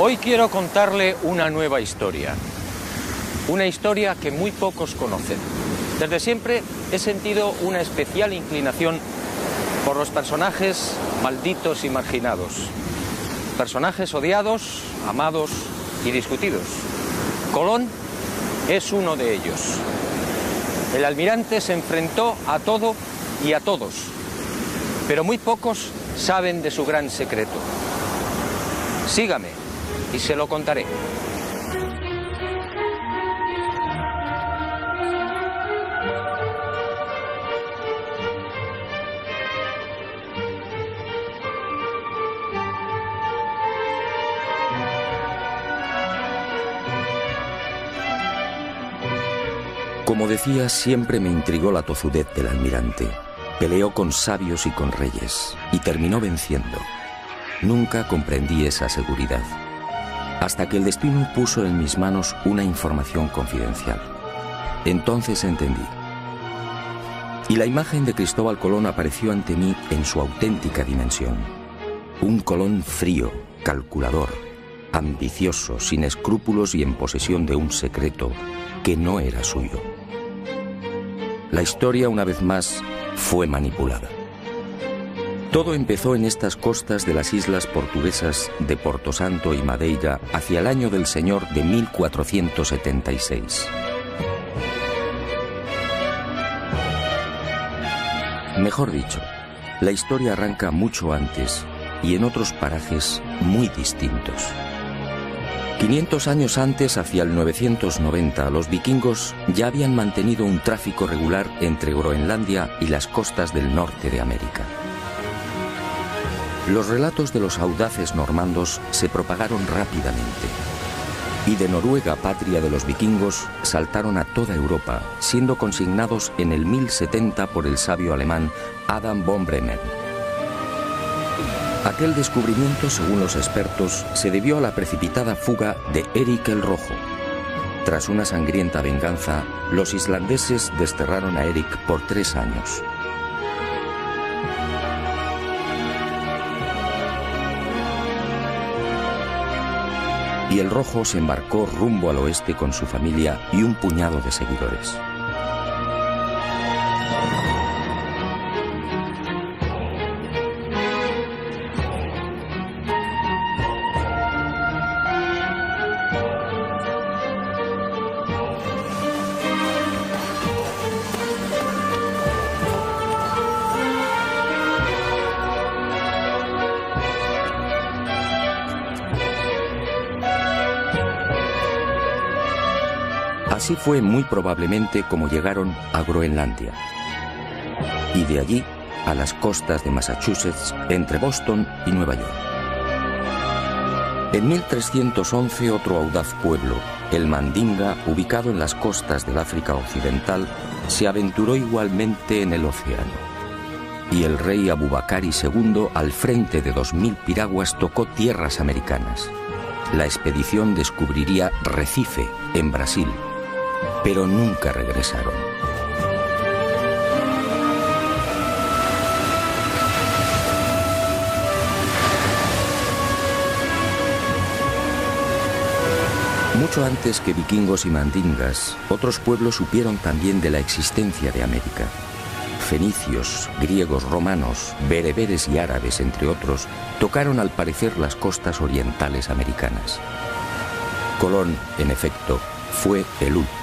Hoy quiero contarle una nueva historia. Una historia que muy pocos conocen. Desde siempre he sentido una especial inclinación por los personajes malditos y marginados. Personajes odiados, amados y discutidos. Colón es uno de ellos. El almirante se enfrentó a todo y a todos, pero muy pocos saben de su gran secreto. Sígame y se lo contaré. Como decía, siempre me intrigó la tozudez del almirante. Peleó con sabios y con reyes, y terminó venciendo. Nunca comprendí esa seguridad, hasta que el destino puso en mis manos una información confidencial. Entonces entendí. Y la imagen de Cristóbal Colón apareció ante mí en su auténtica dimensión. Un Colón frío, calculador, ambicioso, sin escrúpulos y en posesión de un secreto que no era suyo. La historia, una vez más, fue manipulada. Todo empezó en estas costas de las islas portuguesas de Porto Santo y Madeira hacia el año del Señor de 1476. Mejor dicho, la historia arranca mucho antes y en otros parajes muy distintos. 500 años antes, hacia el 990, los vikingos ya habían mantenido un tráfico regular entre Groenlandia y las costas del norte de América. Los relatos de los audaces normandos se propagaron rápidamente, y de Noruega, patria de los vikingos, saltaron a toda Europa, siendo consignados en el 1070 por el sabio alemán Adam von Bremen. Aquel descubrimiento, según los expertos, se debió a la precipitada fuga de Eric el Rojo. Tras una sangrienta venganza, los islandeses desterraron a Eric por 3 años. Y el Rojo se embarcó rumbo al oeste con su familia y un puñado de seguidores. Así fue muy probablemente como llegaron a Groenlandia, y de allí a las costas de Massachusetts, entre Boston y Nueva York. En 1311 otro audaz pueblo, el Mandinga, ubicado en las costas del África Occidental, se aventuró igualmente en el océano. Y el rey Abubakari II, al frente de 2000 piraguas, tocó tierras americanas. La expedición descubriría Recife, en Brasil, pero nunca regresaron. Mucho antes que vikingos y mandingas, otros pueblos supieron también de la existencia de América. Fenicios, griegos, romanos, bereberes y árabes, entre otros, tocaron al parecer las costas orientales americanas. Colón, en efecto, fue el último.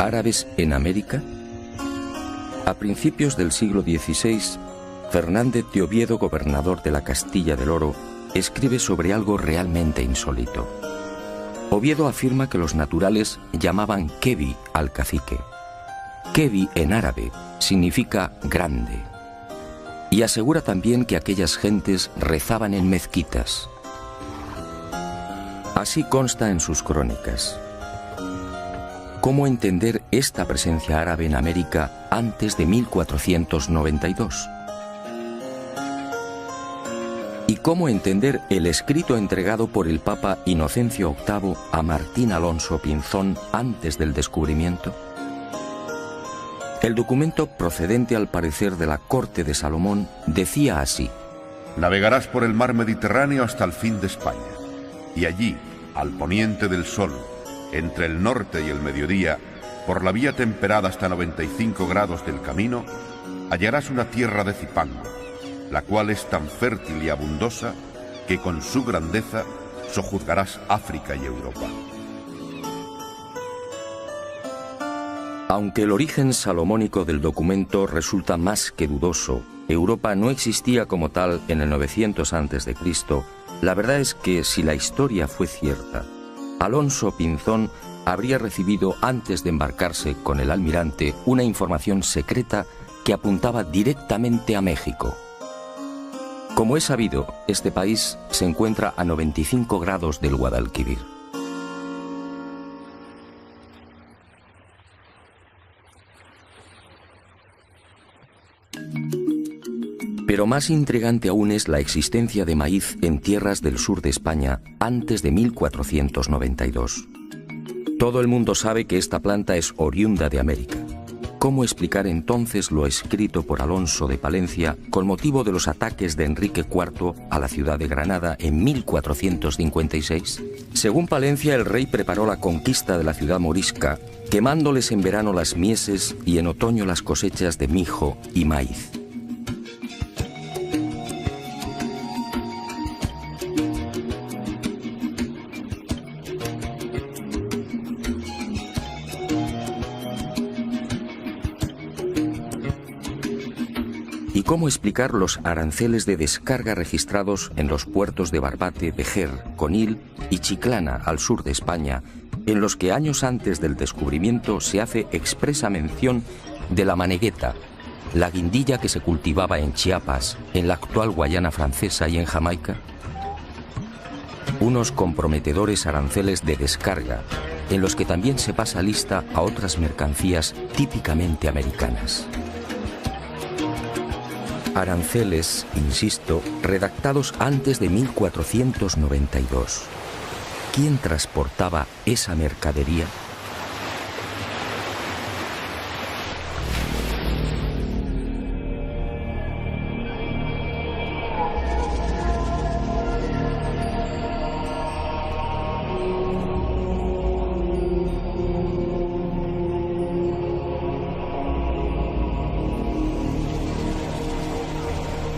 árabes en América? A principios del siglo XVI, Fernández de Oviedo, gobernador de la Castilla del Oro, escribe sobre algo realmente insólito. Oviedo afirma que los naturales llamaban Kebi al cacique. Kebi en árabe significa grande. Y asegura también que aquellas gentes rezaban en mezquitas. Así consta en sus crónicas. ¿Cómo entender esta presencia árabe en América antes de 1492? ¿Y cómo entender el escrito entregado por el Papa Inocencio VIII a Martín Alonso Pinzón antes del descubrimiento? El documento, procedente al parecer de la corte de Salomón, decía así: navegarás por el mar Mediterráneo hasta el fin de España, y allí, al poniente del sol, entre el norte y el mediodía, por la vía temperada hasta 95 grados del camino, hallarás una tierra de Cipango, la cual es tan fértil y abundosa que con su grandeza sojuzgarás África y Europa. Aunque el origen salomónico del documento resulta más que dudoso, Europa no existía como tal en el 900 a.C., la verdad es que si la historia fue cierta, Alonso Pinzón habría recibido antes de embarcarse con el almirante una información secreta que apuntaba directamente a México. Como es sabido, este país se encuentra a 95 grados del Guadalquivir. Pero más intrigante aún es la existencia de maíz en tierras del sur de España antes de 1492. Todo el mundo sabe que esta planta es oriunda de América. ¿Cómo explicar entonces lo escrito por Alonso de Palencia con motivo de los ataques de Enrique IV a la ciudad de Granada en 1456? Según Palencia, el rey preparó la conquista de la ciudad morisca, quemándoles en verano las mieses y en otoño las cosechas de mijo y maíz. ¿Y cómo explicar los aranceles de descarga registrados en los puertos de Barbate, Vejer, Conil y Chiclana, al sur de España, en los que años antes del descubrimiento se hace expresa mención de la manegueta, la guindilla que se cultivaba en Chiapas, en la actual Guayana Francesa y en Jamaica? Unos comprometedores aranceles de descarga, en los que también se pasa lista a otras mercancías típicamente americanas. Aranceles, insisto, redactados antes de 1492. ¿Quién transportaba esa mercadería?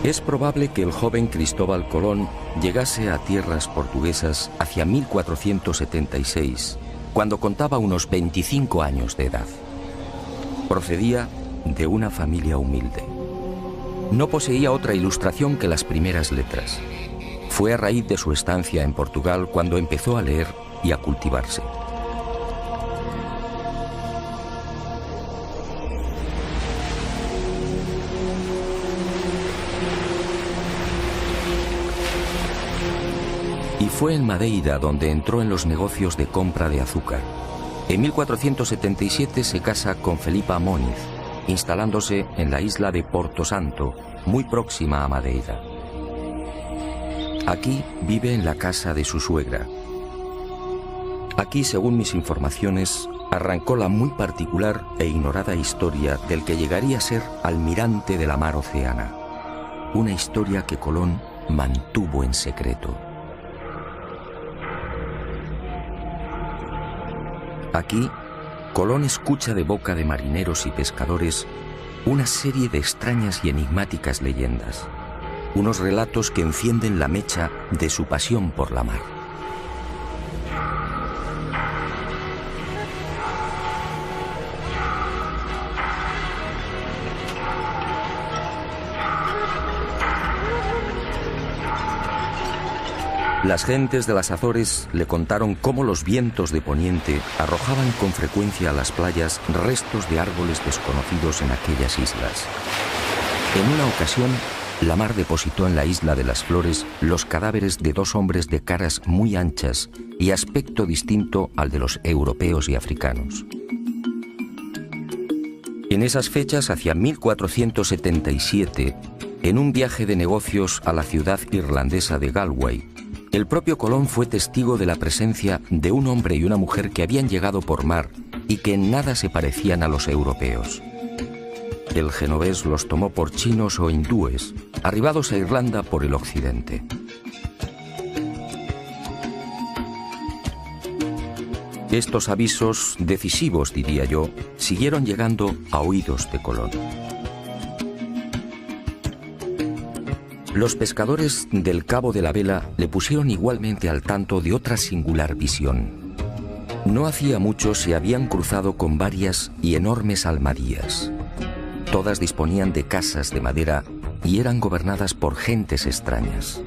Es probable que el joven Cristóbal Colón llegase a tierras portuguesas hacia 1476, cuando contaba unos 25 años de edad. Procedía de una familia humilde. No poseía otra ilustración que las primeras letras. Fue a raíz de su estancia en Portugal cuando empezó a leer y a cultivarse. Y fue en Madeira donde entró en los negocios de compra de azúcar. En 1477 se casa con Felipa Móniz, instalándose en la isla de Porto Santo, muy próxima a Madeira. Aquí vive en la casa de su suegra. Aquí, según mis informaciones, arrancó la muy particular e ignorada historia del que llegaría a ser almirante de la mar Oceana. Una historia que Colón mantuvo en secreto. Aquí, Colón escucha de boca de marineros y pescadores una serie de extrañas y enigmáticas leyendas, unos relatos que encienden la mecha de su pasión por la mar. Las gentes de las Azores le contaron cómo los vientos de poniente arrojaban con frecuencia a las playas restos de árboles desconocidos en aquellas islas. En una ocasión, la mar depositó en la isla de las Flores los cadáveres de 2 hombres de caras muy anchas y aspecto distinto al de los europeos y africanos. En esas fechas, hacia 1477, en un viaje de negocios a la ciudad irlandesa de Galway, el propio Colón fue testigo de la presencia de un hombre y una mujer que habían llegado por mar y que en nada se parecían a los europeos. El genovés los tomó por chinos o hindúes, arribados a Irlanda por el occidente. Estos avisos, decisivos diría yo, siguieron llegando a oídos de Colón. Los pescadores del Cabo de la Vela le pusieron igualmente al tanto de otra singular visión. No hacía mucho se habían cruzado con varias y enormes almadías. Todas disponían de casas de madera y eran gobernadas por gentes extrañas.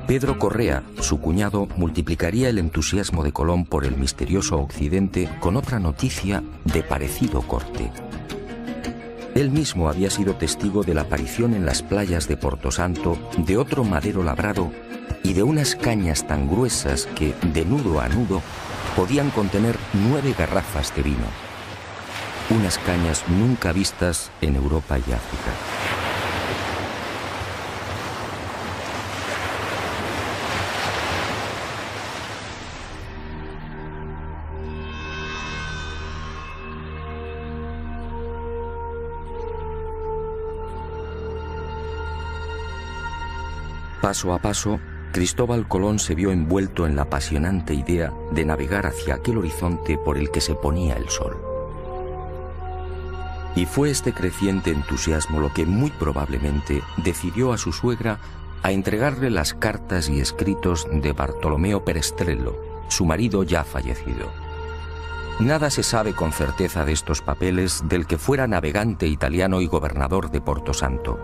Pedro Correa, su cuñado, multiplicaría el entusiasmo de Colón por el misterioso occidente con otra noticia de parecido corte. Él mismo había sido testigo de la aparición en las playas de Porto Santo de otro madero labrado y de unas cañas tan gruesas que, de nudo a nudo, podían contener 9 garrafas de vino. Unas cañas nunca vistas en Europa y África. Paso a paso, Cristóbal Colón se vio envuelto en la apasionante idea de navegar hacia aquel horizonte por el que se ponía el sol. Y fue este creciente entusiasmo lo que muy probablemente decidió a su suegra a entregarle las cartas y escritos de Bartolomeo Perestrello, su marido ya fallecido. Nada se sabe con certeza de estos papeles del que fuera navegante italiano y gobernador de Porto Santo.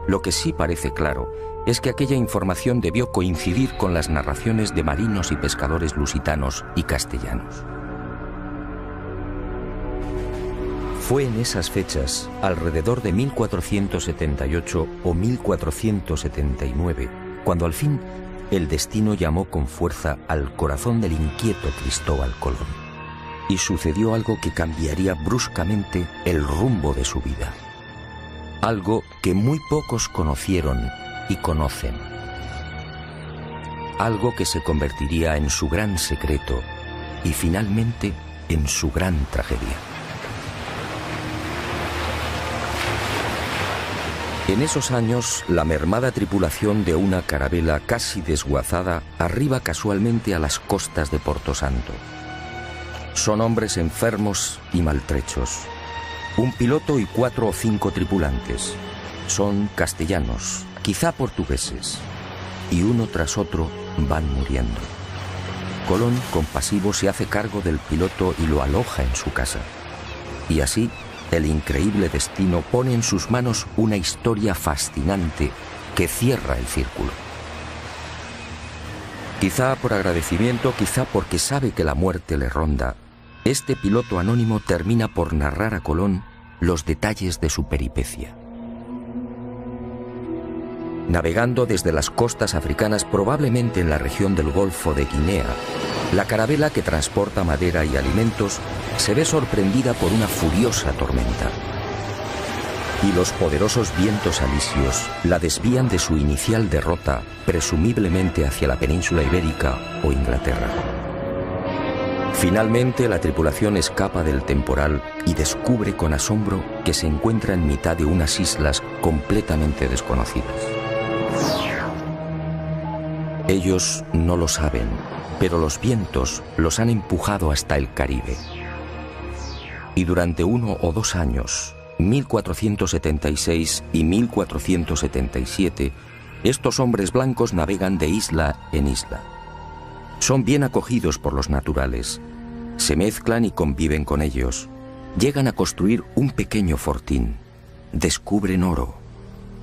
Lo que sí parece claro es que aquella información debió coincidir con las narraciones de marinos y pescadores lusitanos y castellanos. Fue en esas fechas, alrededor de 1478 o 1479, cuando al fin el destino llamó con fuerza al corazón del inquieto Cristóbal Colón. Y sucedió algo que cambiaría bruscamente el rumbo de su vida. Algo que muy pocos conocieron y conocen. Algo que se convertiría en su gran secreto y finalmente en su gran tragedia. En esos años, la mermada tripulación de una carabela casi desguazada arriba casualmente a las costas de Porto Santo. Son hombres enfermos y maltrechos. Un piloto y 4 o 5 tripulantes. Son castellanos, quizá portugueses, y uno tras otro van muriendo. Colón, compasivo, se hace cargo del piloto y lo aloja en su casa. Y así, el increíble destino pone en sus manos una historia fascinante que cierra el círculo. Quizá por agradecimiento, quizá porque sabe que la muerte le ronda, este piloto anónimo termina por narrar a Colón los detalles de su peripecia. Navegando desde las costas africanas, probablemente en la región del Golfo de Guinea, la carabela que transporta madera y alimentos se ve sorprendida por una furiosa tormenta. Y los poderosos vientos alisios la desvían de su inicial derrota, presumiblemente hacia la península ibérica o Inglaterra. Finalmente, la tripulación escapa del temporal y descubre con asombro que se encuentra en mitad de unas islas completamente desconocidas. Ellos no lo saben, pero los vientos los han empujado hasta el Caribe. Y durante 1 o 2 años, 1476 y 1477, estos hombres blancos navegan de isla en isla. Son bien acogidos por los naturales, se mezclan y conviven con ellos, llegan a construir un pequeño fortín, descubren oro,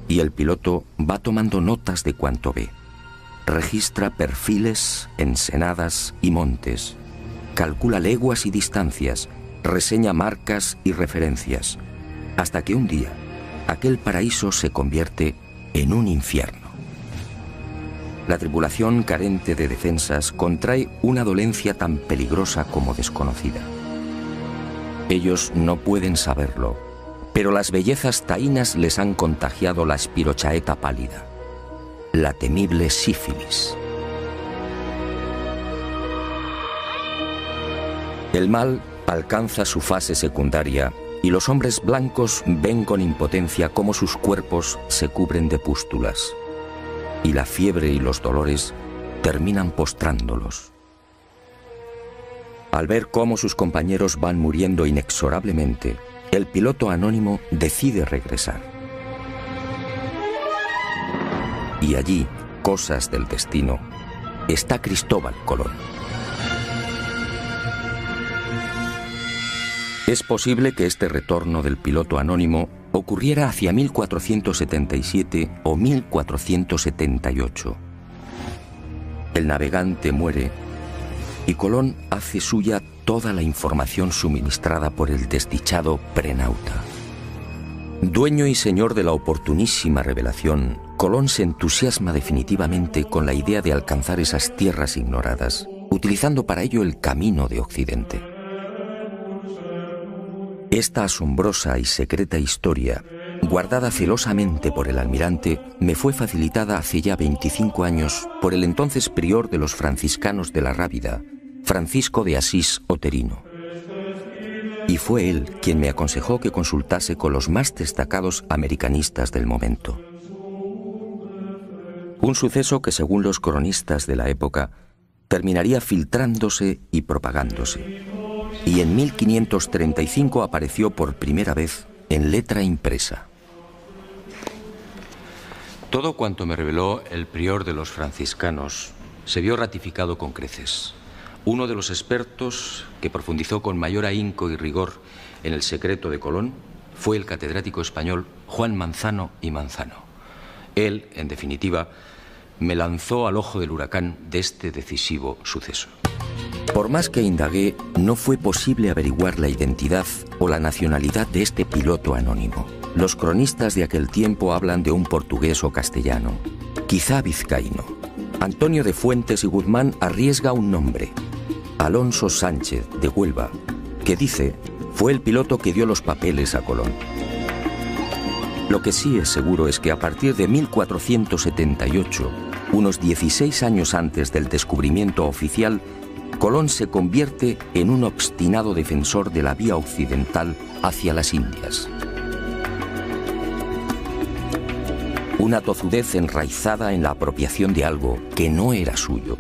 y el piloto va tomando notas de cuanto ve. registra perfiles, ensenadas y montes, calcula leguas y distancias, reseña marcas y referencias, hasta que un día aquel paraíso se convierte en un infierno. La tripulación, carente de defensas, contrae una dolencia tan peligrosa como desconocida. Ellos no pueden saberlo, pero las bellezas taínas les han contagiado la espirochaeta pálida, la temible sífilis. El mal alcanza su fase secundaria y los hombres blancos ven con impotencia cómo sus cuerpos se cubren de pústulas, y la fiebre y los dolores terminan postrándolos. Al ver cómo sus compañeros van muriendo inexorablemente, el piloto anónimo decide regresar. Y allí, cosas del destino, está Cristóbal Colón. Es posible que este retorno del piloto anónimo ocurriera hacia 1477 o 1478. El navegante muere y Colón hace suya toda la información suministrada por el desdichado prenauta. Dueño y señor de la oportunísima revelación, Colón se entusiasma definitivamente con la idea de alcanzar esas tierras ignoradas, utilizando para ello el camino de Occidente. Esta asombrosa y secreta historia, guardada celosamente por el almirante, me fue facilitada hace ya 25 años por el entonces prior de los franciscanos de la Rábida, Francisco de Asís Oterino. Y fue él quien me aconsejó que consultase con los más destacados americanistas del momento. Un suceso que, según los cronistas de la época, terminaría filtrándose y propagándose. Y en 1535 apareció por primera vez en letra impresa. Todo cuanto me reveló el prior de los franciscanos se vio ratificado con creces. Uno de los expertos que profundizó con mayor ahínco y rigor en el secreto de Colón fue el catedrático español Juan Manzano y Manzano. Él, en definitiva, me lanzó al ojo del huracán de este decisivo suceso. Por más que indagué, no fue posible averiguar la identidad o la nacionalidad de este piloto anónimo. Los cronistas de aquel tiempo hablan de un portugués o castellano, quizá vizcaíno. Antonio de Fuentes y Guzmán arriesga un nombre, Alonso Sánchez de Huelva, que dice fue el piloto que dio los papeles a Colón. Lo que sí es seguro es que a partir de 1478, unos 16 años antes del descubrimiento oficial, Colón se convierte en un obstinado defensor de la vía occidental hacia las Indias. Una tozudez enraizada en la apropiación de algo que no era suyo.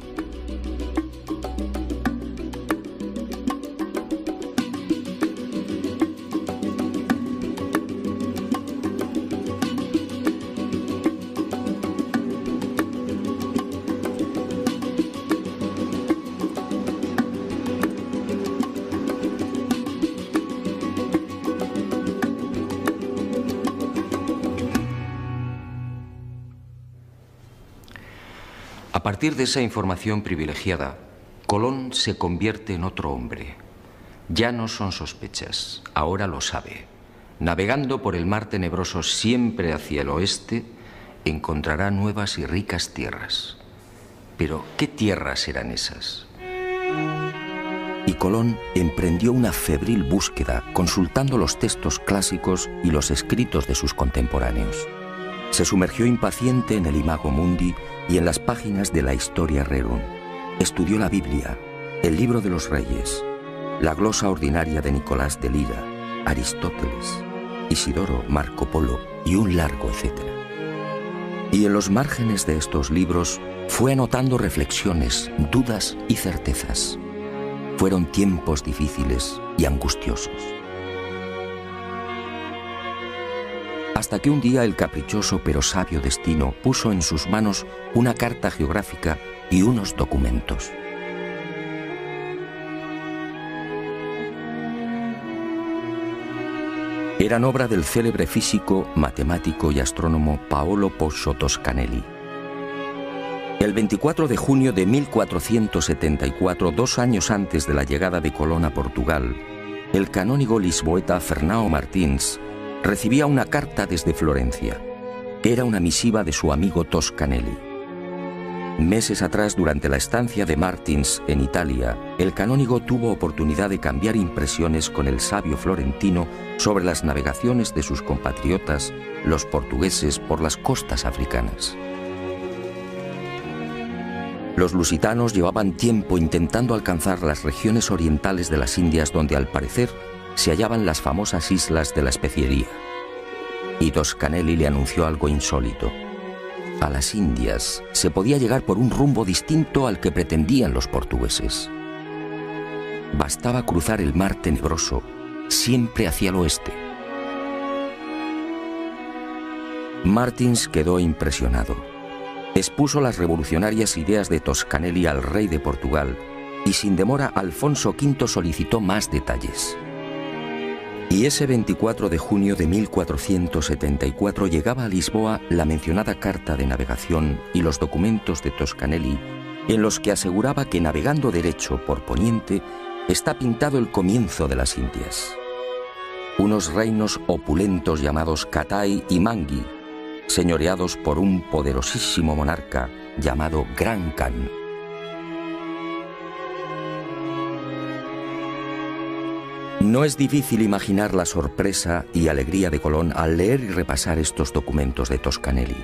A partir de esa información privilegiada, Colón se convierte en otro hombre. Ya no son sospechas, ahora lo sabe. Navegando por el mar tenebroso siempre hacia el oeste, encontrará nuevas y ricas tierras. Pero, ¿qué tierras eran esas? Y Colón emprendió una febril búsqueda, consultando los textos clásicos y los escritos de sus contemporáneos. Se sumergió impaciente en el Imago Mundi y en las páginas de la Historia Rerum. Estudió la Biblia, el Libro de los Reyes, la glosa ordinaria de Nicolás de Lira, Aristóteles, Isidoro, Marco Polo y un largo etcétera. Y en los márgenes de estos libros fue anotando reflexiones, dudas y certezas. Fueron tiempos difíciles y angustiosos. Hasta que un día el caprichoso pero sabio destino puso en sus manos una carta geográfica y unos documentos. Eran obra del célebre físico, matemático y astrónomo Paolo Pozzo Toscanelli. El 24 de junio de 1474, 2 años antes de la llegada de Colón a Portugal, el canónigo lisboeta Fernão Martins recibía una carta desde Florencia. Era una misiva de su amigo Toscanelli. Meses atrás, durante la estancia de Martins en Italia, el canónigo tuvo oportunidad de cambiar impresiones con el sabio florentino sobre las navegaciones de sus compatriotas, los portugueses, por las costas africanas. Los lusitanos llevaban tiempo intentando alcanzar las regiones orientales de las Indias, donde al parecer se hallaban las famosas islas de la especiería. Y Toscanelli le anunció algo insólito. A las Indias se podía llegar por un rumbo distinto al que pretendían los portugueses. Bastaba cruzar el mar tenebroso, siempre hacia el oeste. Martins quedó impresionado. Expuso las revolucionarias ideas de Toscanelli al rey de Portugal y sin demora Alfonso V solicitó más detalles. Y ese 24 de junio de 1474 llegaba a Lisboa la mencionada carta de navegación y los documentos de Toscanelli, en los que aseguraba que navegando derecho por poniente está pintado el comienzo de las Indias. Unos reinos opulentos llamados Catai y Mangui, señoreados por un poderosísimo monarca llamado Gran Khan. No es difícil imaginar la sorpresa y alegría de Colón al leer y repasar estos documentos de Toscanelli.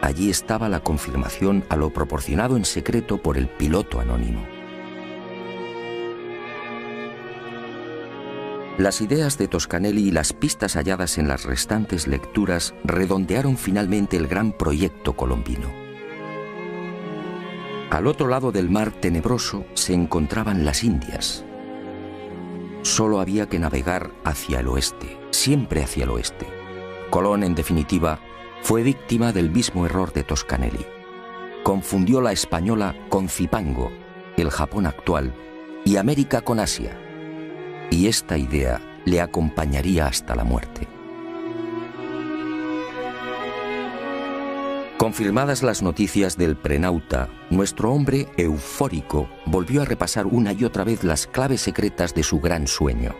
Allí estaba la confirmación a lo proporcionado en secreto por el piloto anónimo. Las ideas de Toscanelli y las pistas halladas en las restantes lecturas redondearon finalmente el gran proyecto colombino. Al otro lado del mar tenebroso se encontraban las Indias. Solo había que navegar hacia el oeste, siempre hacia el oeste. Colón, en definitiva, fue víctima del mismo error de Toscanelli. Confundió la española con Zipango, el Japón actual, y América con Asia. Y esta idea le acompañaría hasta la muerte. Confirmadas las noticias del prenauta, nuestro hombre eufórico volvió a repasar una y otra vez las claves secretas de su gran sueño.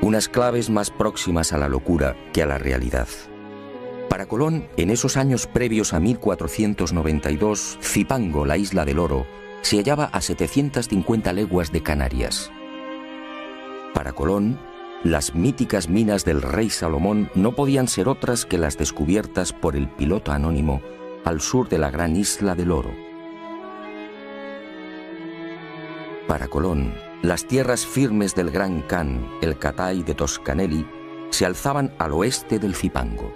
Unas claves más próximas a la locura que a la realidad. Para Colón, en esos años previos a 1492, Zipango, la isla del oro, se hallaba a 750 leguas de Canarias. Para Colón, las míticas minas del rey Salomón no podían ser otras que las descubiertas por el piloto anónimo al sur de la gran isla del oro. Para Colón, las tierras firmes del Gran Khan, el Catai de Toscanelli, se alzaban al oeste del Zipango,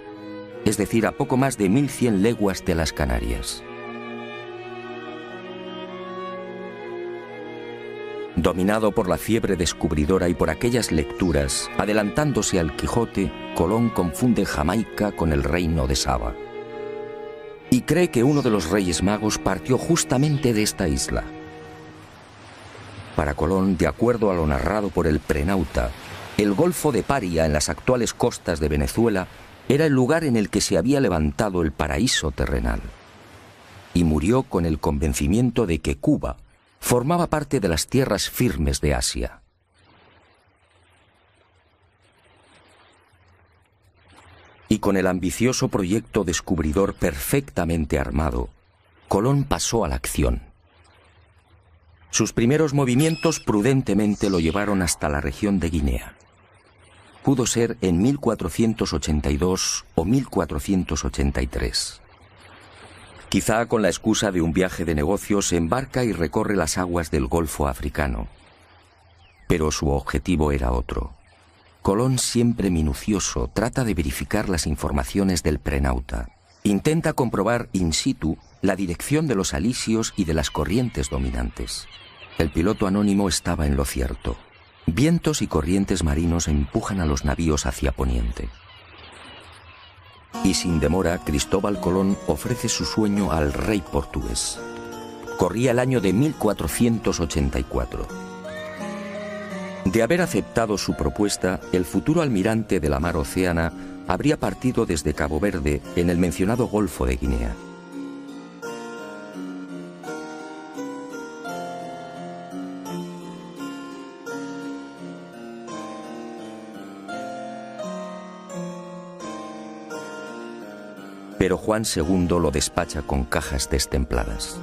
es decir, a poco más de 1100 leguas de las Canarias. Dominado por la fiebre descubridora y por aquellas lecturas, adelantándose al Quijote, Colón confunde Jamaica con el reino de Saba. Y cree que uno de los reyes magos partió justamente de esta isla. Para Colón, de acuerdo a lo narrado por el prenauta, el Golfo de Paria, en las actuales costas de Venezuela, era el lugar en el que se había levantado el paraíso terrenal. Y murió con el convencimiento de que Cuba formaba parte de las tierras firmes de Asia. Y con el ambicioso proyecto descubridor perfectamente armado, Colón pasó a la acción. Sus primeros movimientos prudentemente lo llevaron hasta la región de Guinea. Pudo ser en 1482 o 1483. Quizá con la excusa de un viaje de negocios se embarca y recorre las aguas del Golfo africano. Pero su objetivo era otro. Colón, siempre minucioso, trata de verificar las informaciones del prenauta. Intenta comprobar in situ la dirección de los alisios y de las corrientes dominantes. El piloto anónimo estaba en lo cierto. Vientos y corrientes marinos empujan a los navíos hacia poniente. Y sin demora, Cristóbal Colón ofrece su sueño al rey portugués. Corría el año de 1484. De haber aceptado su propuesta, el futuro almirante de la mar Océana habría partido desde Cabo Verde en el mencionado Golfo de Guinea. Pero Juan II lo despacha con cajas destempladas.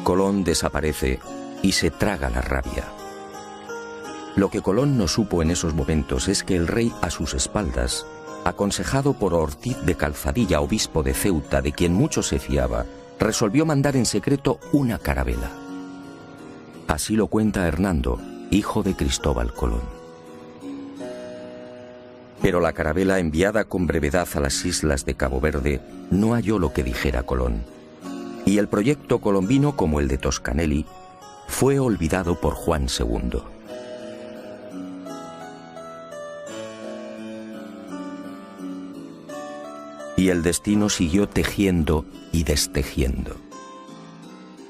Colón desaparece y se traga la rabia. Lo que Colón no supo en esos momentos es que el rey, a sus espaldas, aconsejado por Ortiz de Calzadilla, obispo de Ceuta, de quien mucho se fiaba, resolvió mandar en secreto una carabela. Así lo cuenta Hernando, hijo de Cristóbal Colón. Pero la carabela, enviada con brevedad a las islas de Cabo Verde, no halló lo que dijera Colón. Y el proyecto colombino, como el de Toscanelli, fue olvidado por Juan II. Y el destino siguió tejiendo y destejiendo.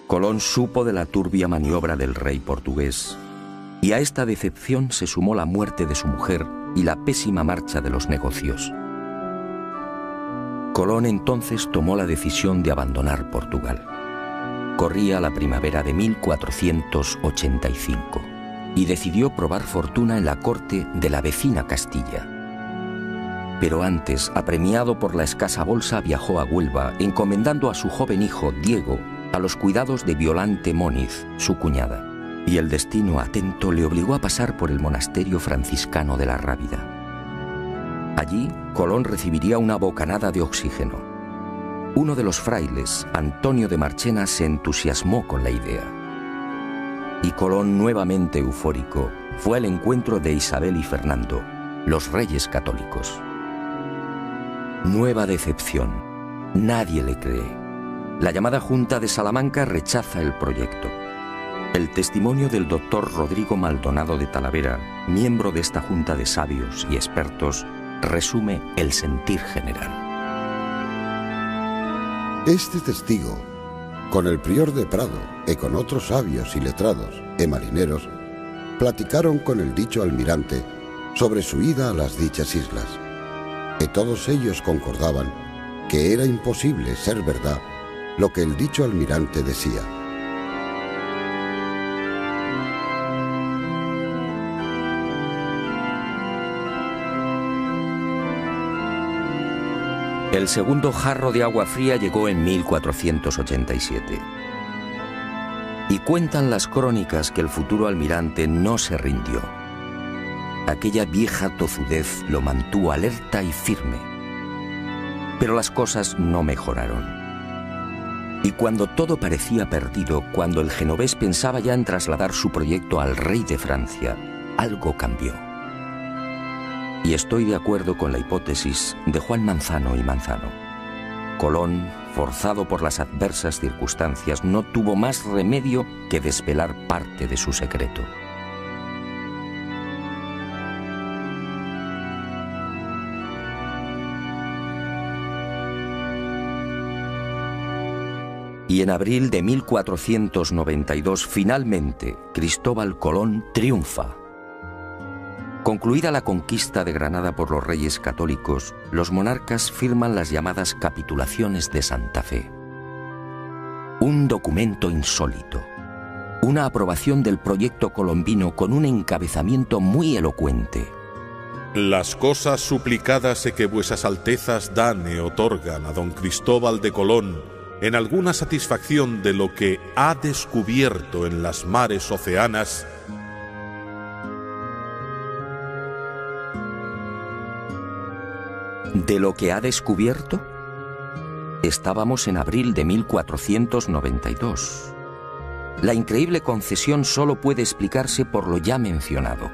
Colón supo de la turbia maniobra del rey portugués, y a esta decepción se sumó la muerte de su mujer y la pésima marcha de los negocios. Colón entonces tomó la decisión de abandonar Portugal. Corría la primavera de 1485 y decidió probar fortuna en la corte de la vecina Castilla. Pero antes, apremiado por la escasa bolsa, viajó a Huelva, encomendando a su joven hijo, Diego, a los cuidados de Violante Móniz, su cuñada. Y el destino atento le obligó a pasar por el monasterio franciscano de la Rábida. Allí, Colón recibiría una bocanada de oxígeno. Uno de los frailes, Antonio de Marchena, se entusiasmó con la idea. Y Colón, nuevamente eufórico, fue al encuentro de Isabel y Fernando, los reyes católicos. Nueva decepción. Nadie le cree. La llamada Junta de Salamanca rechaza el proyecto. El testimonio del doctor Rodrigo Maldonado de Talavera, miembro de esta junta de sabios y expertos, resume el sentir general. Este testigo, con el prior de Prado y con otros sabios y letrados y marineros, platicaron con el dicho almirante sobre su ida a las dichas islas, y todos ellos concordaban que era imposible ser verdad lo que el dicho almirante decía. El segundo jarro de agua fría llegó en 1487. Y cuentan las crónicas que el futuro almirante no se rindió. Aquella vieja tozudez lo mantuvo alerta y firme. Pero las cosas no mejoraron. Y cuando todo parecía perdido, cuando el genovés pensaba ya en trasladar su proyecto al rey de Francia, algo cambió. Y estoy de acuerdo con la hipótesis de Juan Manzano y Manzano. Colón, forzado por las adversas circunstancias, no tuvo más remedio que desvelar parte de su secreto. Y en abril de 1492, finalmente, Cristóbal Colón triunfa. Concluida la conquista de Granada por los reyes católicos, los monarcas firman las llamadas capitulaciones de Santa Fe. Un documento insólito, una aprobación del proyecto colombino con un encabezamiento muy elocuente. Las cosas suplicadas que vuesas altezas dan e otorgan a don Cristóbal de Colón en alguna satisfacción de lo que ha descubierto en las mares oceanas, ¿de lo que ha descubierto? Estábamos en abril de 1492. La increíble concesión solo puede explicarse por lo ya mencionado.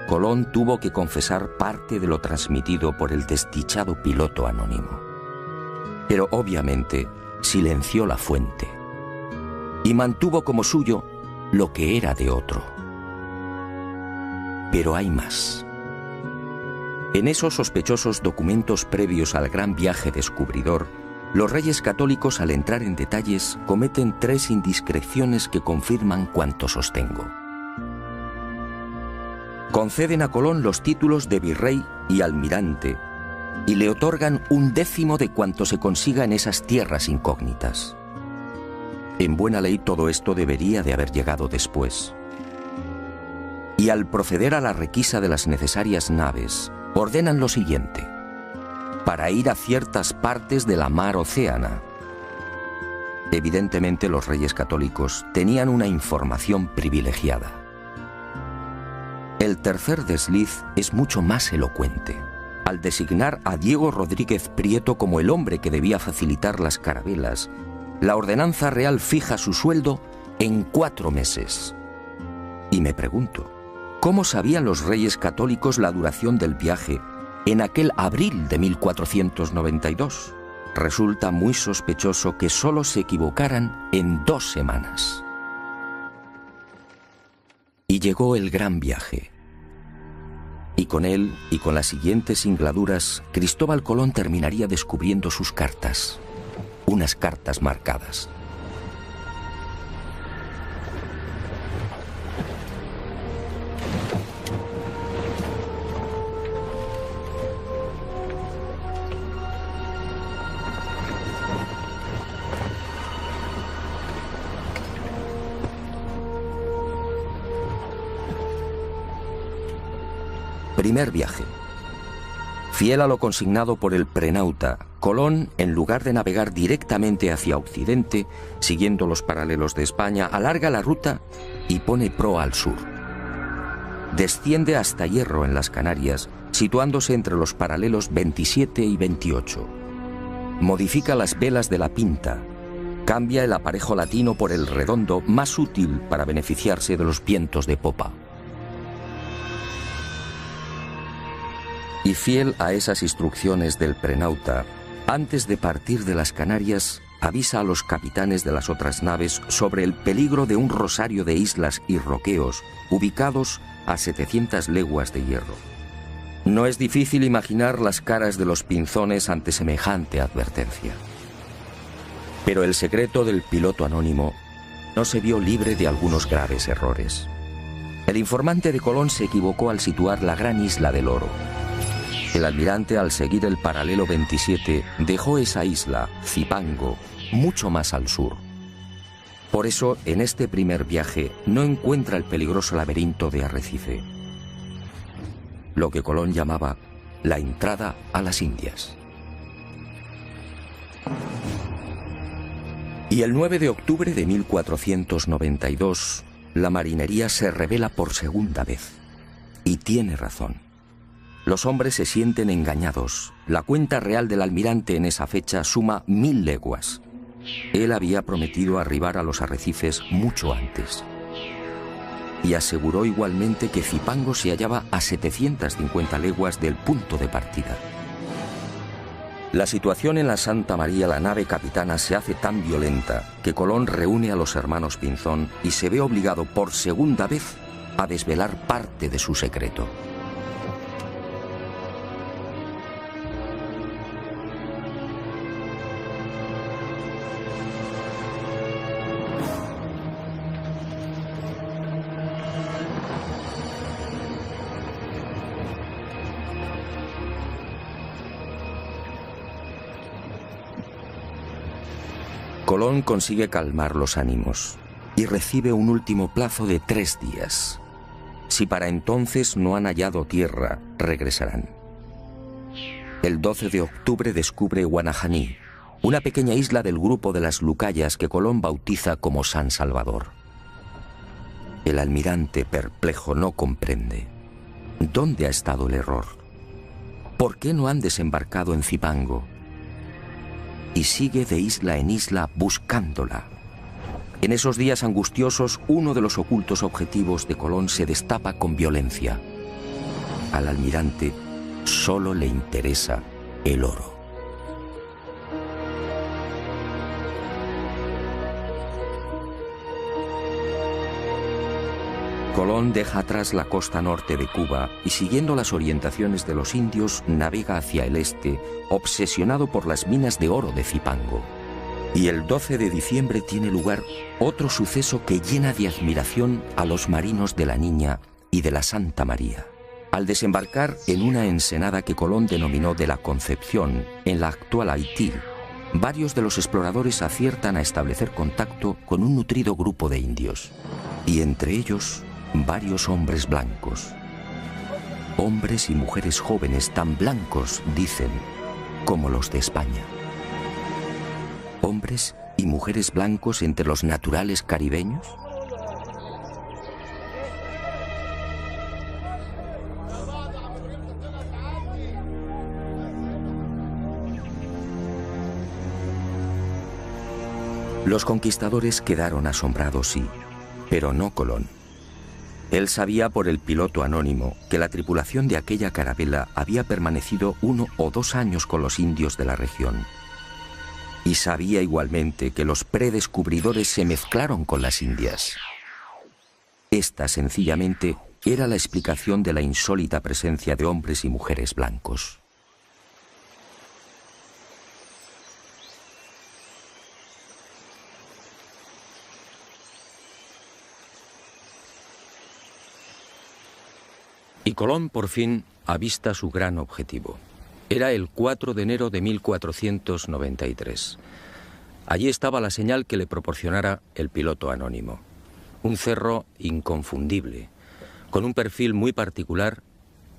Colón tuvo que confesar parte de lo transmitido por el desdichado piloto anónimo. Pero obviamente silenció la fuente y mantuvo como suyo lo que era de otro. Pero hay más. En esos sospechosos documentos previos al gran viaje descubridor, los reyes católicos, al entrar en detalles, cometen 3 indiscreciones que confirman cuanto sostengo. Conceden a Colón los títulos de virrey y almirante y le otorgan 1/10 de cuanto se consiga en esas tierras incógnitas. En buena ley todo esto debería de haber llegado después. Y al proceder a la requisa de las necesarias naves, ordenan lo siguiente: para ir a ciertas partes de la mar Océana. Evidentemente los reyes católicos tenían una información privilegiada. El tercer desliz es mucho más elocuente. Al designar a Diego Rodríguez Prieto como el hombre que debía facilitar las carabelas, la ordenanza real fija su sueldo en 4 meses. Y me pregunto, ¿cómo sabían los reyes católicos la duración del viaje en aquel abril de 1492? Resulta muy sospechoso que solo se equivocaran en 2 semanas. Y llegó el gran viaje. Y con él, y con las siguientes singladuras, Cristóbal Colón terminaría descubriendo sus cartas. Unas cartas marcadas. Primer viaje. Fiel a lo consignado por el prenauta, Colón, en lugar de navegar directamente hacia Occidente, siguiendo los paralelos de España, alarga la ruta y pone proa al sur. Desciende hasta Hierro, en las Canarias, situándose entre los paralelos 27 y 28. Modifica las velas de la Pinta, cambia el aparejo latino por el redondo, más útil para beneficiarse de los vientos de popa. Y fiel a esas instrucciones del prenauta, antes de partir de las Canarias, avisa a los capitanes de las otras naves sobre el peligro de un rosario de islas y roqueos ubicados a 700 leguas de Hierro. No es difícil imaginar las caras de los pinzones ante semejante advertencia. Pero el secreto del piloto anónimo no se vio libre de algunos graves errores. El informante de Colón se equivocó al situar la gran isla del Oro. El almirante, al seguir el paralelo 27, dejó esa isla, Zipango, mucho más al sur. Por eso, en este primer viaje, no encuentra el peligroso laberinto de Arrecife, lo que Colón llamaba la entrada a las Indias. Y el 9 de octubre de 1492, la marinería se revela por segunda vez. Y tiene razón. Los hombres se sienten engañados. La cuenta real del almirante en esa fecha suma 1000 leguas. Él había prometido arribar a los arrecifes mucho antes. Y aseguró igualmente que Zipango se hallaba a 750 leguas del punto de partida. La situación en la Santa María, la nave capitana, se hace tan violenta que Colón reúne a los hermanos Pinzón y se ve obligado por segunda vez a desvelar parte de su secreto. Colón consigue calmar los ánimos y recibe un último plazo de 3 días. Si para entonces no han hallado tierra, regresarán. El 12 de octubre descubre Guanajaní, una pequeña isla del grupo de las Lucayas que Colón bautiza como San Salvador. El almirante, perplejo, no comprende. ¿Dónde ha estado el error? ¿Por qué no han desembarcado en Zipango? Y sigue de isla en isla buscándola. En esos días angustiosos, uno de los ocultos objetivos de Colón se destapa con violencia. Al almirante solo le interesa el oro. Colón deja atrás la costa norte de Cuba y, siguiendo las orientaciones de los indios, navega hacia el este, obsesionado por las minas de oro de Zipango. Y el 12 de diciembre tiene lugar otro suceso que llena de admiración a los marinos de la Niña y de la Santa María. Al desembarcar en una ensenada que Colón denominó de la Concepción, en la actual Haití, varios de los exploradores aciertan a establecer contacto con un nutrido grupo de indios, y entre ellos varios hombres blancos. Hombres y mujeres jóvenes tan blancos, dicen, como los de España. ¿Hombres y mujeres blancos entre los naturales caribeños? Los conquistadores quedaron asombrados, sí, pero no Colón. Él sabía por el piloto anónimo que la tripulación de aquella carabela había permanecido 1 o 2 años con los indios de la región. Y sabía igualmente que los predescubridores se mezclaron con las indias. Esta, sencillamente, era la explicación de la insólita presencia de hombres y mujeres blancos. Y Colón por fin avista su gran objetivo. Era el 4 de enero de 1493. Allí estaba la señal que le proporcionara el piloto anónimo. Un cerro inconfundible, con un perfil muy particular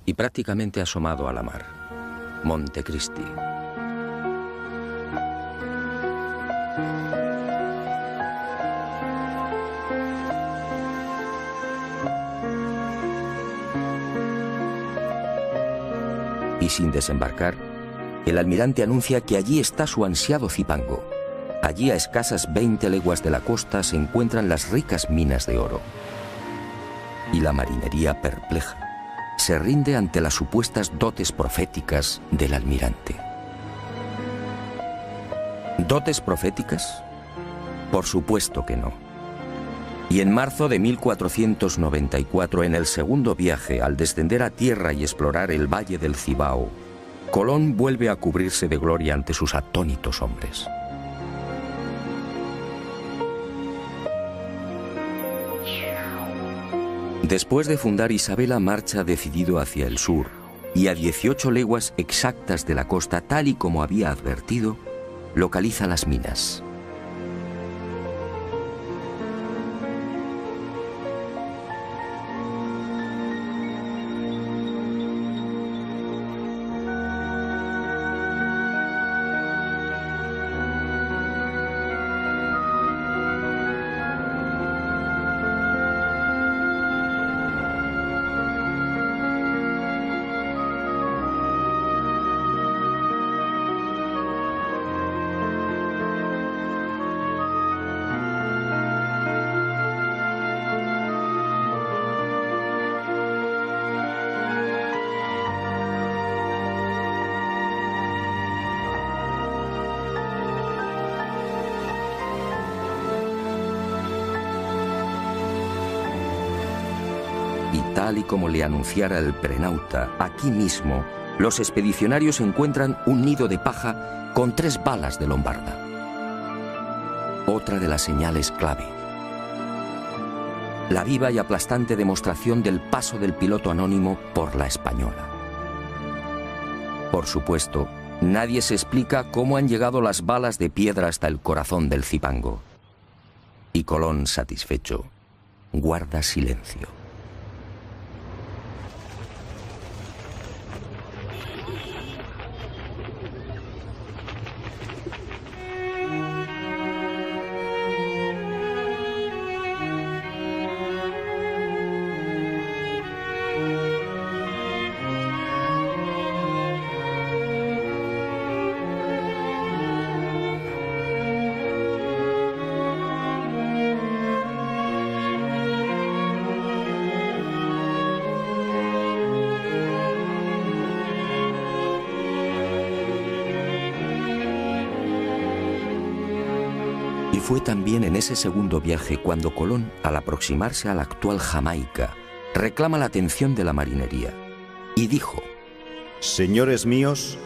y prácticamente asomado a la mar. Montecristi. Y sin desembarcar, el almirante anuncia que allí está su ansiado Zipango. Allí, a escasas 20 leguas de la costa, se encuentran las ricas minas de oro. Y la marinería, perpleja, se rinde ante las supuestas dotes proféticas del almirante. ¿Dotes proféticas? Por supuesto que no. Y en marzo de 1494, en el segundo viaje, al descender a tierra y explorar el valle del Cibao, Colón vuelve a cubrirse de gloria ante sus atónitos hombres. Después de fundar Isabela, marcha decidido hacia el sur, y a 18 leguas exactas de la costa, tal y como había advertido, localiza las minas. Tal y como le anunciara el prenauta, aquí mismo, los expedicionarios encuentran un nido de paja con 3 balas de lombarda. Otra de las señales clave. La viva y aplastante demostración del paso del piloto anónimo por la Española. Por supuesto, nadie se explica cómo han llegado las balas de piedra hasta el corazón del Zipango. Y Colón, satisfecho, guarda silencio. Fue también en ese segundo viaje cuando Colón, al aproximarse a la actual Jamaica, reclama la atención de la marinería y dijo: Señores míos,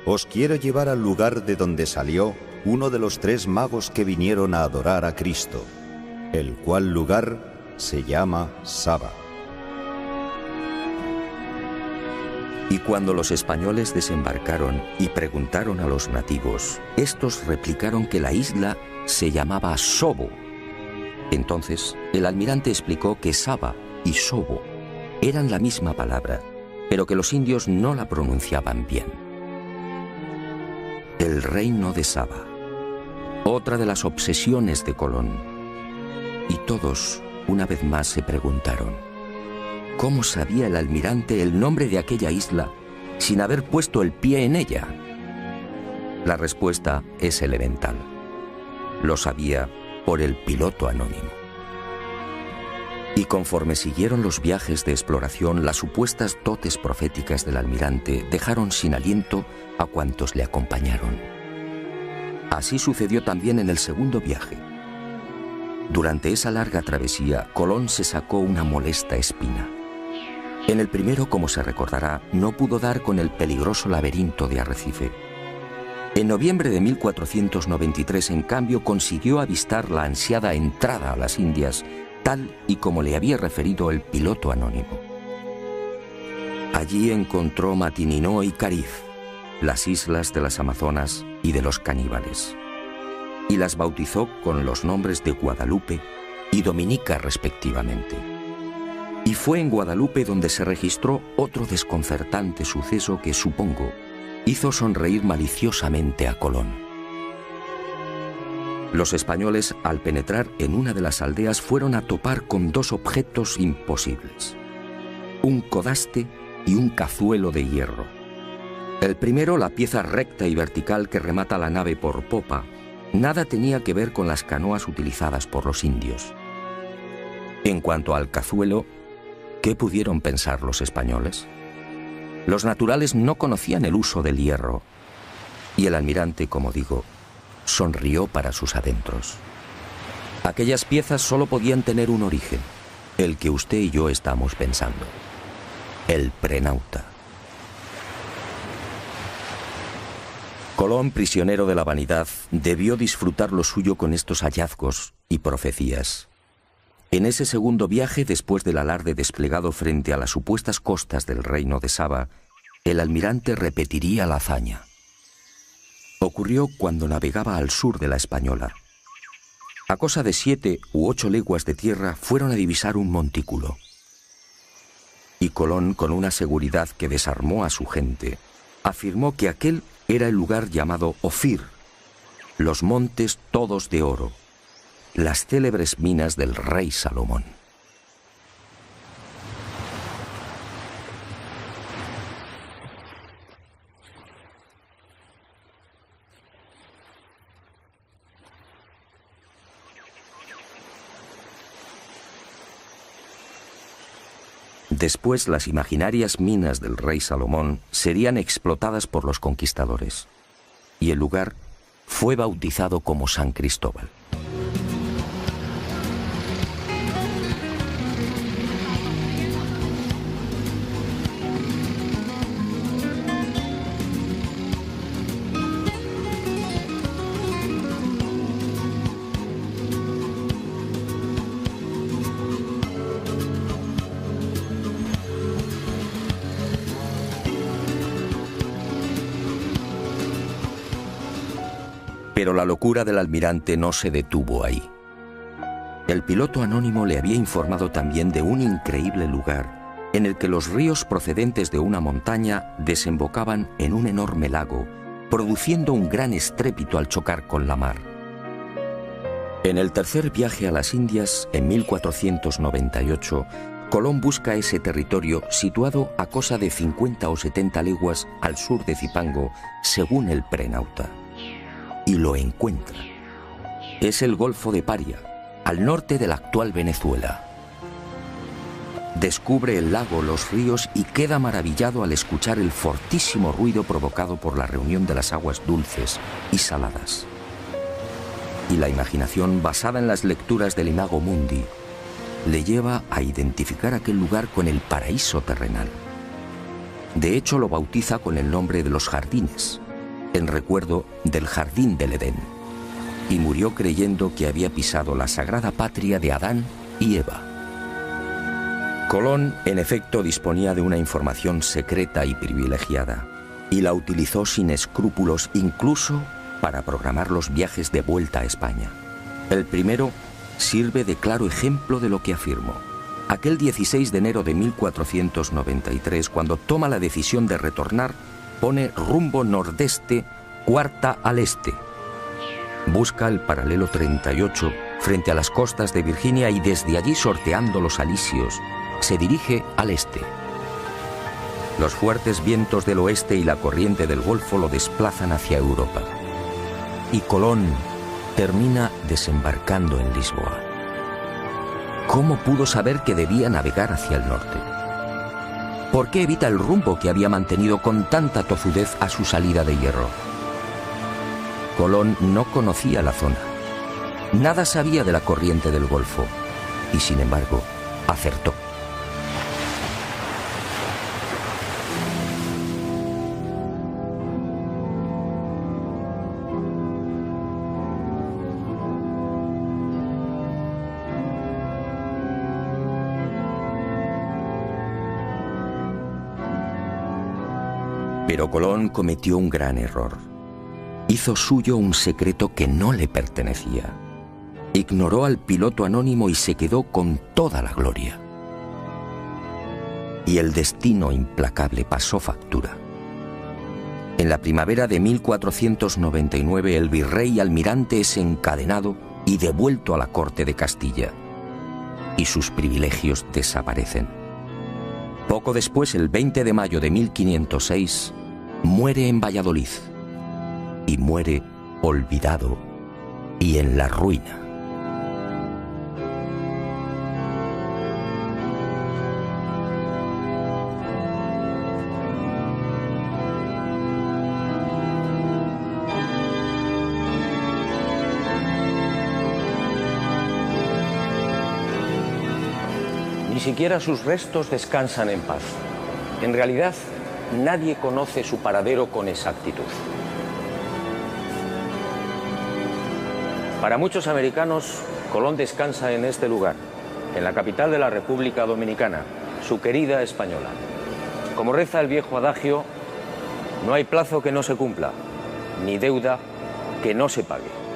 os quiero llevar al lugar de donde salió uno de los 3 magos que vinieron a adorar a Cristo, el cual lugar se llama Saba. Y cuando los españoles desembarcaron y preguntaron a los nativos, estos replicaron que la isla se llamaba Sobo. Entonces, el almirante explicó que Saba y Sobo eran la misma palabra, pero que los indios no la pronunciaban bien. El reino de Saba, otra de las obsesiones de Colón. Y todos, una vez más, se preguntaron, ¿cómo sabía el almirante el nombre de aquella isla sin haber puesto el pie en ella? La respuesta es elemental. Lo sabía por el piloto anónimo. Y conforme siguieron los viajes de exploración, las supuestas dotes proféticas del almirante dejaron sin aliento a cuantos le acompañaron. Así sucedió también en el segundo viaje. Durante esa larga travesía, Colón se sacó una molesta espina. En el primero, como se recordará, no pudo dar con el peligroso laberinto de Arrecife. En noviembre de 1493, en cambio, consiguió avistar la ansiada entrada a las Indias, tal y como le había referido el piloto anónimo. Allí encontró Matininó y Cariz, las islas de las Amazonas y de los caníbales, y las bautizó con los nombres de Guadalupe y Dominica respectivamente. Y fue en Guadalupe donde se registró otro desconcertante suceso que, supongo, hizo sonreír maliciosamente a Colón. Los españoles, al penetrar en una de las aldeas, fueron a topar con dos objetos imposibles: un codaste y un cazuelo de hierro. El primero, la pieza recta y vertical que remata la nave por popa, nada tenía que ver con las canoas utilizadas por los indios. En cuanto al cazuelo, ¿qué pudieron pensar los españoles? Los naturales no conocían el uso del hierro, y el almirante, como digo, sonrió para sus adentros. Aquellas piezas solo podían tener un origen, el que usted y yo estamos pensando: el prenauta. Colón, prisionero de la vanidad, debió disfrutar lo suyo con estos hallazgos y profecías. En ese segundo viaje, después del alarde desplegado frente a las supuestas costas del reino de Saba, el almirante repetiría la hazaña. Ocurrió cuando navegaba al sur de la Española. A cosa de 7 u 8 leguas de tierra fueron a divisar un montículo. Y Colón, con una seguridad que desarmó a su gente, afirmó que aquel era el lugar llamado Ofir, los montes todos de oro, las célebres minas del rey Salomón. Después, las imaginarias minas del rey Salomón serían explotadas por los conquistadores, y el lugar fue bautizado como San Cristóbal. Pero la locura del almirante no se detuvo ahí. El piloto anónimo le había informado también de un increíble lugar en el que los ríos procedentes de una montaña desembocaban en un enorme lago, produciendo un gran estrépito al chocar con la mar. En el tercer viaje a las Indias, en 1498, Colón busca ese territorio situado a cosa de 50 o 70 leguas al sur de Zipango, según el prenauta. Y lo encuentra. Es el Golfo de Paria, al norte de la actual Venezuela. Descubre el lago, los ríos y queda maravillado al escuchar el fortísimo ruido provocado por la reunión de las aguas dulces y saladas. Y la imaginación, basada en las lecturas del Imago Mundi, le lleva a identificar aquel lugar con el paraíso terrenal. De hecho, lo bautiza con el nombre de los jardines, en recuerdo del jardín del Edén, y murió creyendo que había pisado la sagrada patria de Adán y Eva. Colón, en efecto, disponía de una información secreta y privilegiada, y la utilizó sin escrúpulos incluso para programar los viajes de vuelta a España. El primero sirve de claro ejemplo de lo que afirmo. Aquel 16 de enero de 1493, cuando toma la decisión de retornar, pone rumbo nordeste, cuarta al este. Busca el paralelo 38 frente a las costas de Virginia y desde allí, sorteando los alisios, se dirige al este. Los fuertes vientos del oeste y la corriente del Golfo lo desplazan hacia Europa. Y Colón termina desembarcando en Lisboa. ¿Cómo pudo saber que debía navegar hacia el norte? ¿Por qué evita el rumbo que había mantenido con tanta tozudez a su salida de Hierro? Colón no conocía la zona. Nada sabía de la corriente del Golfo. Y sin embargo, acertó. Pero Colón cometió un gran error. Hizo suyo un secreto que no le pertenecía. Ignoró al piloto anónimo y se quedó con toda la gloria. Y el destino implacable pasó factura. En la primavera de 1499 el virrey almirante es encadenado y devuelto a la corte de Castilla. Y sus privilegios desaparecen. Poco después, el 20 de mayo de 1506, muere en Valladolid. Y muere olvidado y en la ruina. Ni siquiera sus restos descansan en paz. En realidad, nadie conoce su paradero con exactitud. Para muchos americanos, Colón descansa en este lugar, en la capital de la República Dominicana, su querida Española. Como reza el viejo adagio, no hay plazo que no se cumpla, ni deuda que no se pague.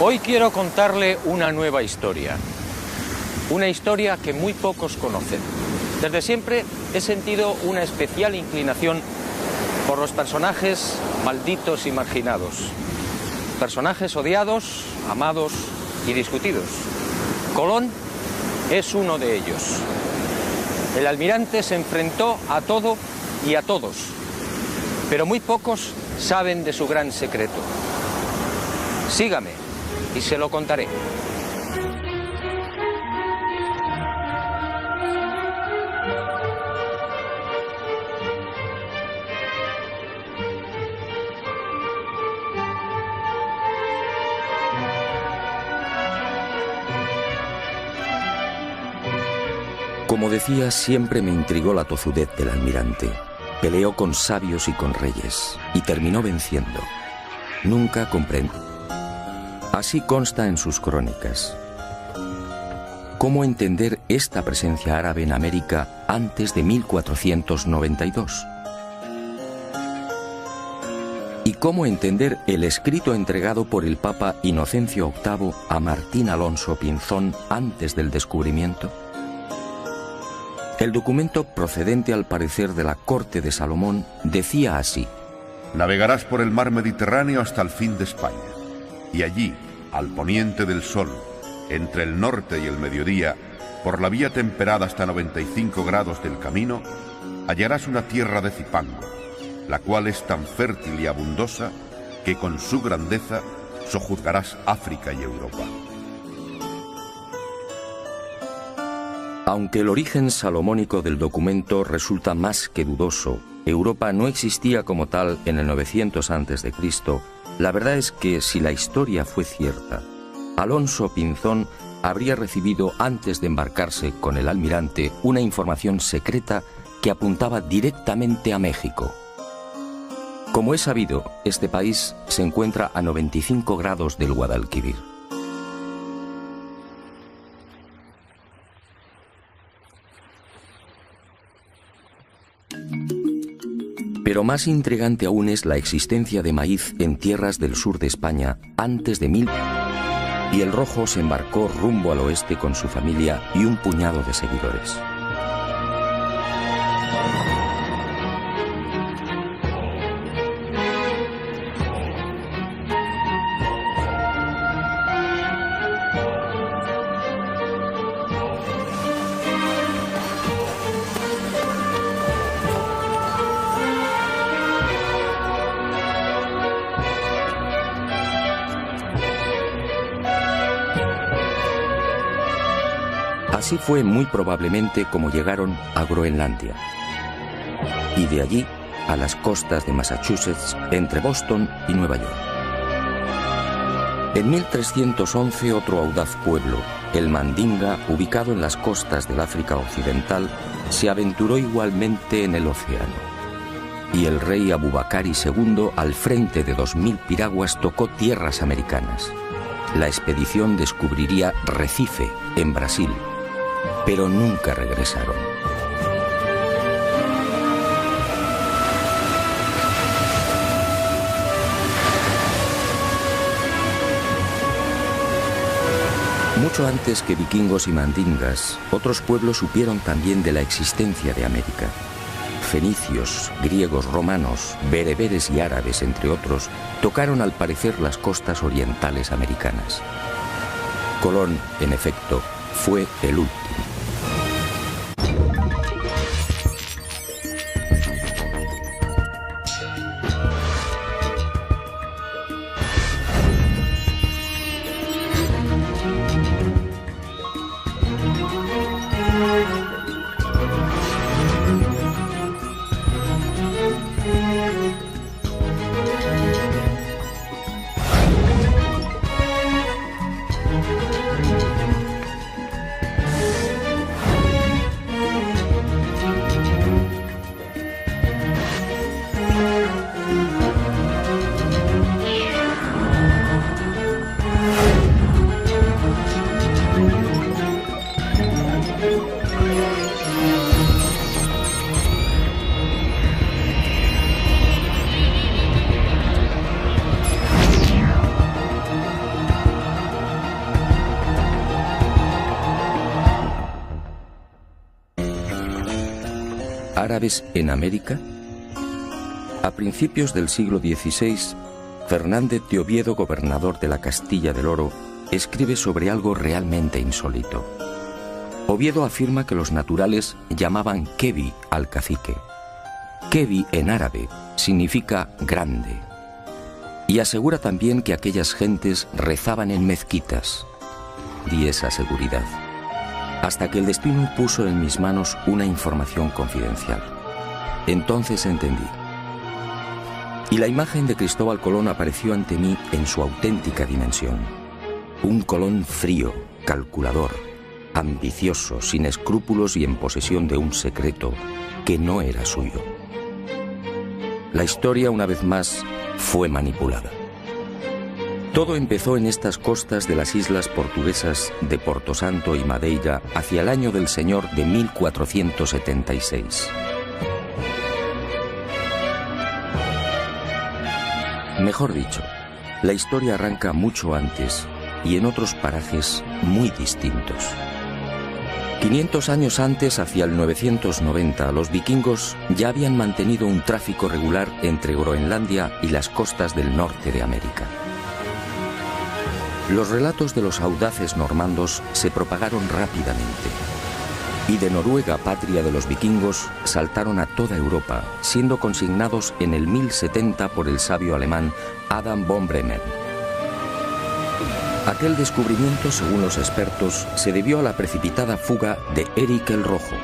Hoy quiero contarle una nueva historia. Una historia que muy pocos conocen. Desde siempre he sentido una especial inclinación por los personajes malditos y marginados. Personajes odiados, amados y discutidos. Colón es uno de ellos. El almirante se enfrentó a todo y a todos, pero muy pocos saben de su gran secreto. Sígame y se lo contaré. Como decía, siempre me intrigó la tozudez del almirante. Peleó con sabios y con reyes, y terminó venciendo. Nunca comprendí. Así consta en sus crónicas. ¿Cómo entender esta presencia árabe en América antes de 1492? ¿Y cómo entender el escrito entregado por el Papa Inocencio VIII a Martín Alonso Pinzón antes del descubrimiento? El documento, procedente al parecer de la corte de Salomón, decía así: Navegarás por el mar Mediterráneo hasta el fin de España, y allí, al poniente del sol, entre el norte y el mediodía, por la vía temperada hasta 95 grados del camino, hallarás una tierra de Cipango, la cual es tan fértil y abundosa que con su grandeza sojuzgarás África y Europa. Aunque el origen salomónico del documento resulta más que dudoso, Europa no existía como tal en el 900 a.C., la verdad es que si la historia fue cierta, Alonso Pinzón habría recibido antes de embarcarse con el almirante una información secreta que apuntaba directamente a México. Como es sabido, este país se encuentra a 95 grados del Guadalquivir. Pero más intrigante aún es la existencia de maíz en tierras del sur de España antes de y el Rojo se embarcó rumbo al oeste con su familia y un puñado de seguidores. Así fue muy probablemente como llegaron a Groenlandia, y de allí a las costas de Massachusetts, entre Boston y Nueva York. En 1311 otro audaz pueblo, el Mandinga, ubicado en las costas del África Occidental, se aventuró igualmente en el océano, y el rey Abubakari II, al frente de 2000 piraguas, tocó tierras americanas. La expedición descubriría Recife, en Brasil, pero nunca regresaron. Mucho antes que vikingos y mandingas, otros pueblos supieron también de la existencia de América. Fenicios, griegos, romanos, bereberes y árabes, entre otros, tocaron al parecer las costas orientales americanas. Colón, en efecto, fue el último. ¿Árabes en América? A principios del siglo XVI, Fernández de Oviedo, gobernador de la Castilla del Oro, escribe sobre algo realmente insólito. Oviedo afirma que los naturales llamaban Kebi al cacique. Kebi en árabe significa grande. Y asegura también que aquellas gentes rezaban en mezquitas. Di esa seguridad, hasta que el destino puso en mis manos una información confidencial. Entonces entendí. Y la imagen de Cristóbal Colón apareció ante mí en su auténtica dimensión. Un Colón frío, calculador, ambicioso, sin escrúpulos y en posesión de un secreto que no era suyo. La historia, una vez más, fue manipulada. Todo empezó en estas costas de las islas portuguesas de Porto Santo y Madeira hacia el año del Señor de 1476. Mejor dicho, la historia arranca mucho antes y en otros parajes muy distintos. 500 años antes, hacia el 990, los vikingos ya habían mantenido un tráfico regular entre Groenlandia y las costas del norte de América. Los relatos de los audaces normandos se propagaron rápidamente y de Noruega, patria de los vikingos, saltaron a toda Europa, siendo consignados en el 1070 por el sabio alemán Adam von Bremen. Aquel descubrimiento, según los expertos, se debió a la precipitada fuga de Eric el Rojo.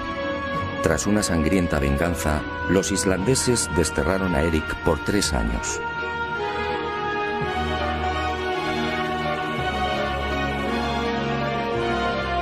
Tras una sangrienta venganza, los islandeses desterraron a Eric por 3 años.